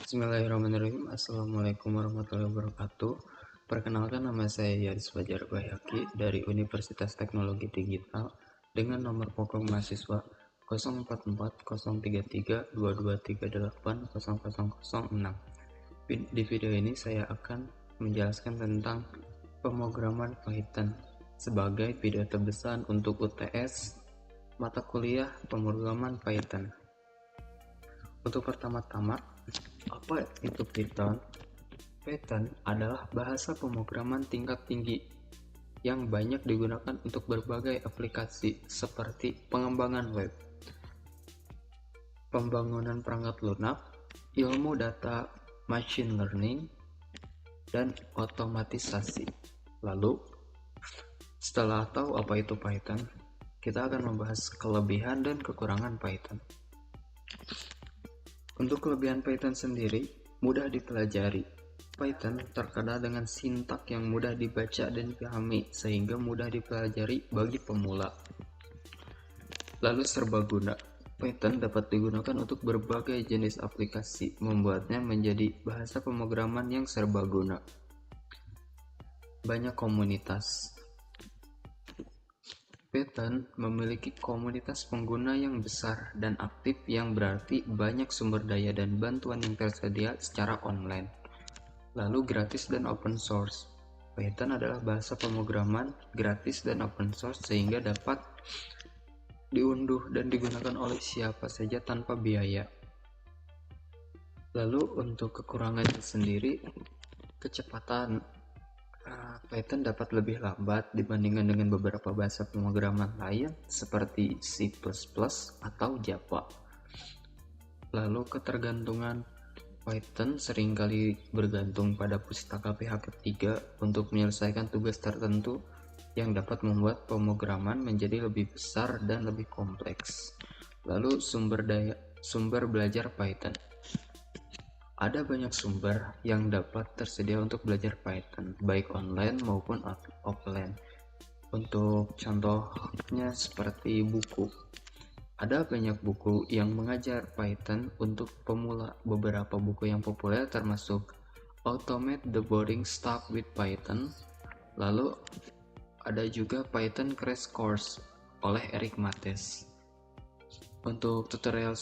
Bismillahirrahmanirrahim. Assalamualaikum warahmatullahi wabarakatuh. Perkenalkan, nama saya Yaris Fajar Bayaki dari Universitas Teknologi Digital dengan nomor pokok mahasiswa 04403322380006. Di video ini saya akan menjelaskan tentang pemrograman Python sebagai video terbesar untuk UTS mata kuliah pemrograman Python. Untuk pertama-tama, apa itu Python? Python adalah bahasa pemrograman tingkat tinggi yang banyak digunakan untuk berbagai aplikasi seperti pengembangan web, pembangunan perangkat lunak, ilmu data, machine learning, dan otomatisasi. Lalu, setelah tahu apa itu Python, kita akan membahas kelebihan dan kekurangan Python. Untuk kelebihan Python sendiri, mudah dipelajari. Python terkenal dengan sintak yang mudah dibaca dan dipahami, sehingga mudah dipelajari bagi pemula. Lalu serbaguna. Python dapat digunakan untuk berbagai jenis aplikasi, membuatnya menjadi bahasa pemrograman yang serbaguna. Banyak komunitas. Python memiliki komunitas pengguna yang besar dan aktif, yang berarti banyak sumber daya dan bantuan yang tersedia secara online. Lalu gratis dan open source. Python adalah bahasa pemrograman gratis dan open source sehingga dapat diunduh dan digunakan oleh siapa saja tanpa biaya. Lalu untuk kekurangannya sendiri, kecepatan. Python dapat lebih lambat dibandingkan dengan beberapa bahasa pemrograman lain seperti C++ atau Java. Lalu ketergantungan. Python seringkali bergantung pada pustaka pihak ketiga untuk menyelesaikan tugas tertentu yang dapat membuat pemrograman menjadi lebih besar dan lebih kompleks. Lalu sumber belajar Python. Ada banyak sumber yang dapat tersedia untuk belajar Python, baik online maupun offline. Untuk contohnya seperti buku. Ada banyak buku yang mengajar Python untuk pemula. Beberapa buku yang populer termasuk Automate the Boring Stuff with Python. Lalu ada juga Python Crash Course oleh Eric Mates. Untuk tutorial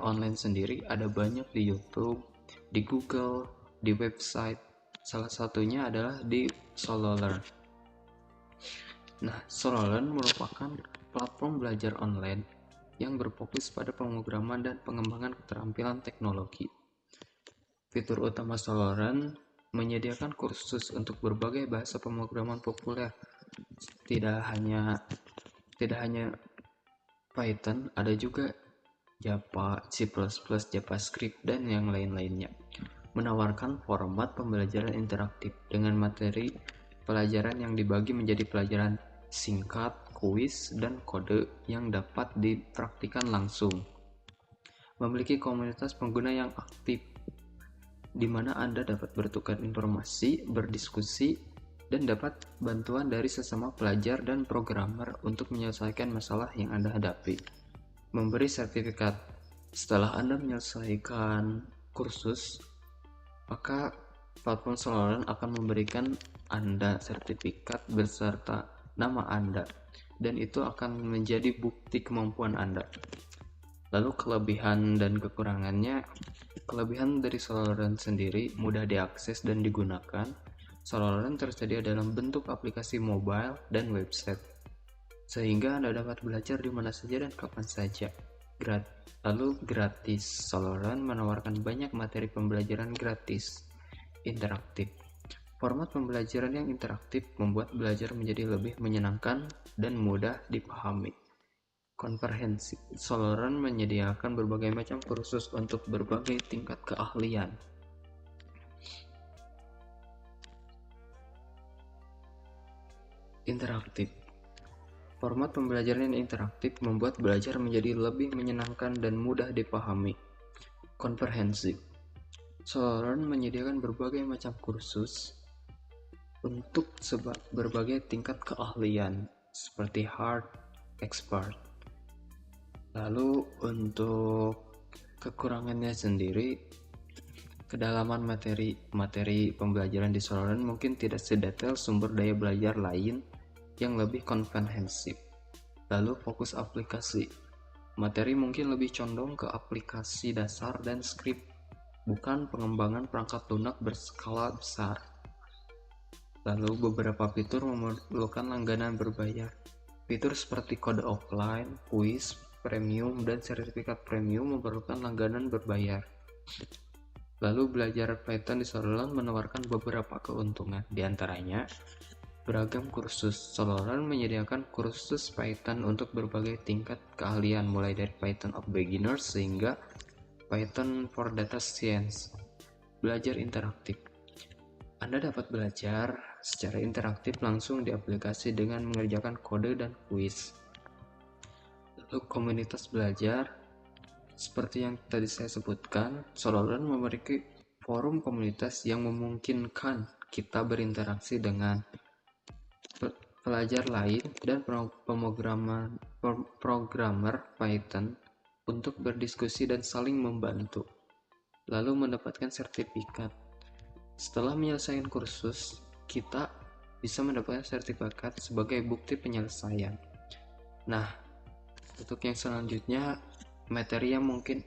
online sendiri ada banyak di YouTube, di Google, di website. Salah satunya adalah di SoloLearn. Nah, SoloLearn merupakan platform belajar online yang berfokus pada pemrograman dan pengembangan keterampilan teknologi. Fitur utama SoloLearn menyediakan kursus untuk berbagai bahasa pemrograman populer. Tidak hanya Python, ada juga Java, C++, JavaScript, dan yang lain-lainnya. Menawarkan format pembelajaran interaktif dengan materi pelajaran yang dibagi menjadi pelajaran singkat, kuis, dan kode yang dapat dipraktikkan langsung. Memiliki komunitas pengguna yang aktif, di mana Anda dapat bertukar informasi, berdiskusi, dan dapat bantuan dari sesama pelajar dan programmer untuk menyelesaikan masalah yang Anda hadapi. Memberi sertifikat. Setelah Anda menyelesaikan kursus, maka platform SoloLearn akan memberikan Anda sertifikat beserta nama Anda, dan itu akan menjadi bukti kemampuan Anda. Lalu kelebihan dan kekurangannya. Kelebihan dari SoloLearn sendiri mudah diakses dan digunakan. SoloLearn tersedia dalam bentuk aplikasi mobile dan website, sehingga Anda dapat belajar di mana saja dan kapan saja. Lalu gratis. SoloLearn menawarkan banyak materi pembelajaran gratis, interaktif. Format pembelajaran yang interaktif membuat belajar menjadi lebih menyenangkan dan mudah dipahami. Komprehensif. SoloLearn menyediakan berbagai macam kursus untuk berbagai tingkat keahlian. Interaktif. Format pembelajaran yang interaktif membuat belajar menjadi lebih menyenangkan dan mudah dipahami. Komprehensif. SoloLearn menyediakan berbagai macam kursus untuk berbagai tingkat keahlian seperti hard, expert. Lalu untuk kekurangannya sendiri, Kedalaman materi pembelajaran di Soloran mungkin tidak sedetail sumber daya belajar lain yang lebih komprehensif. Lalu fokus aplikasi. Materi mungkin lebih condong ke aplikasi dasar dan skrip, bukan pengembangan perangkat lunak berskala besar. Lalu beberapa fitur memerlukan langganan berbayar. Fitur seperti kode offline, kuis, premium, dan sertifikat premium memerlukan langganan berbayar. Lalu belajar Python di Soloran menawarkan beberapa keuntungan, di antaranya beragam kursus. Soloran menyediakan kursus Python untuk berbagai tingkat keahlian, mulai dari Python of Beginners sehingga Python for Data Science. Belajar interaktif. Anda dapat belajar secara interaktif langsung di aplikasi dengan mengerjakan kode dan kuis. Lalu komunitas belajar. Seperti yang tadi saya sebutkan, Soloran memiliki forum komunitas yang memungkinkan kita berinteraksi dengan pelajar lain dan programmer Python untuk berdiskusi dan saling membantu, lalu mendapatkan sertifikat. Setelah menyelesaikan kursus, kita bisa mendapatkan sertifikat sebagai bukti penyelesaian. Nah, untuk yang selanjutnya, materi yang mungkin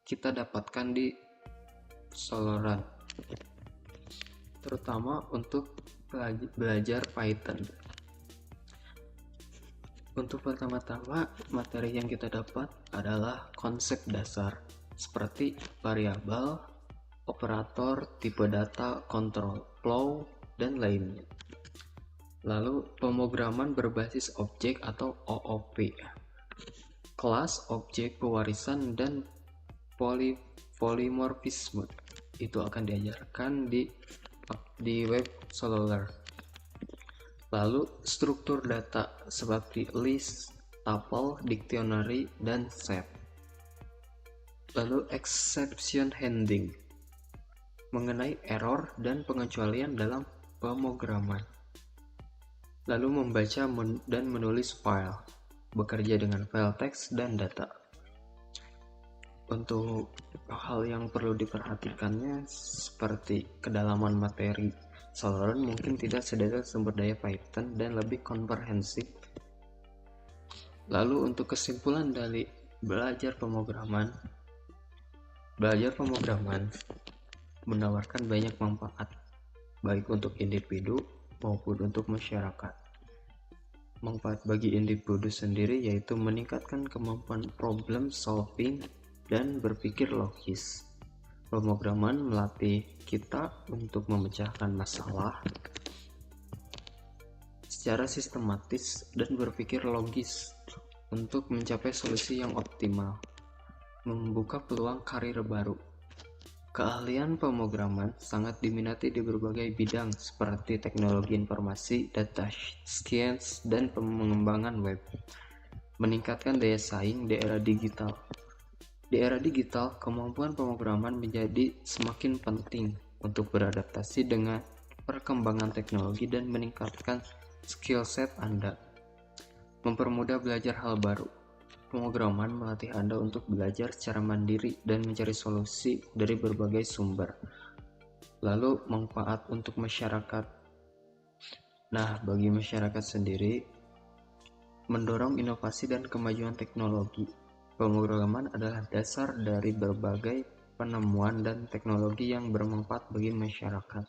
kita dapatkan di Soloran, terutama untuk belajar Python. Untuk pertama-tama, materi yang kita dapat adalah konsep dasar seperti variabel, operator, tipe data, control flow, dan lainnya. Lalu pemrograman berbasis objek atau OOP, kelas, objek, pewarisan, dan polymorphisme itu akan diajarkan di web Solr. Lalu struktur data seperti list, tuple, dictionary, dan set. Lalu exception handling mengenai error dan pengecualian dalam pemrograman. Lalu membaca dan menulis file, bekerja dengan file teks dan data. Untuk hal yang perlu diperhatikannya seperti kedalaman materi Soloran mungkin tidak sedetail sumber daya Python dan lebih komprehensif. Lalu untuk kesimpulan dari belajar pemrograman menawarkan banyak manfaat baik untuk individu maupun untuk masyarakat. Manfaat bagi individu sendiri yaitu meningkatkan kemampuan problem solving dan berpikir logis. Pemrograman melatih kita untuk memecahkan masalah secara sistematis dan berpikir logis untuk mencapai solusi yang optimal, membuka peluang karir baru. Keahlian pemrograman sangat diminati di berbagai bidang seperti teknologi informasi, data science, dan pengembangan web. Meningkatkan daya saing di era digital. Di era digital, kemampuan pemrograman menjadi semakin penting untuk beradaptasi dengan perkembangan teknologi dan meningkatkan skill set Anda. Mempermudah belajar hal baru. Pemrograman melatih Anda untuk belajar secara mandiri dan mencari solusi dari berbagai sumber. Lalu, manfaat untuk masyarakat. Nah, bagi masyarakat sendiri, mendorong inovasi dan kemajuan teknologi. Pemrograman adalah dasar dari berbagai penemuan dan teknologi yang bermanfaat bagi masyarakat.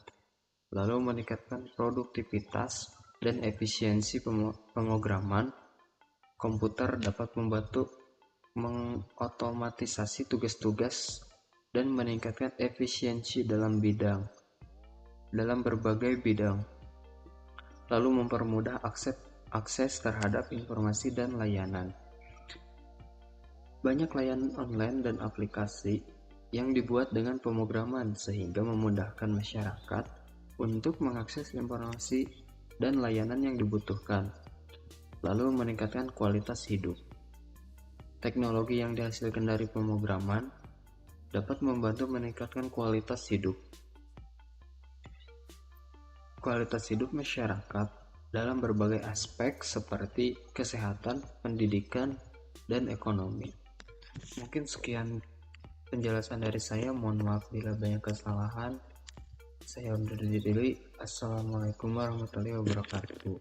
Lalu meningkatkan produktivitas dan efisiensi pemrograman. Komputer dapat membantu mengotomatisasi tugas-tugas dan meningkatkan efisiensi dalam berbagai bidang. Lalu mempermudah akses terhadap informasi dan layanan. Banyak layanan online dan aplikasi yang dibuat dengan pemrograman sehingga memudahkan masyarakat untuk mengakses informasi dan layanan yang dibutuhkan, lalu meningkatkan kualitas hidup. Teknologi yang dihasilkan dari pemrograman dapat membantu meningkatkan kualitas hidup. Kualitas hidup masyarakat dalam berbagai aspek seperti kesehatan, pendidikan, dan ekonomi. Mungkin sekian penjelasan dari saya. Mohon maaf bila banyak kesalahan. Saya undur diri. Assalamualaikum warahmatullahi wabarakatuh.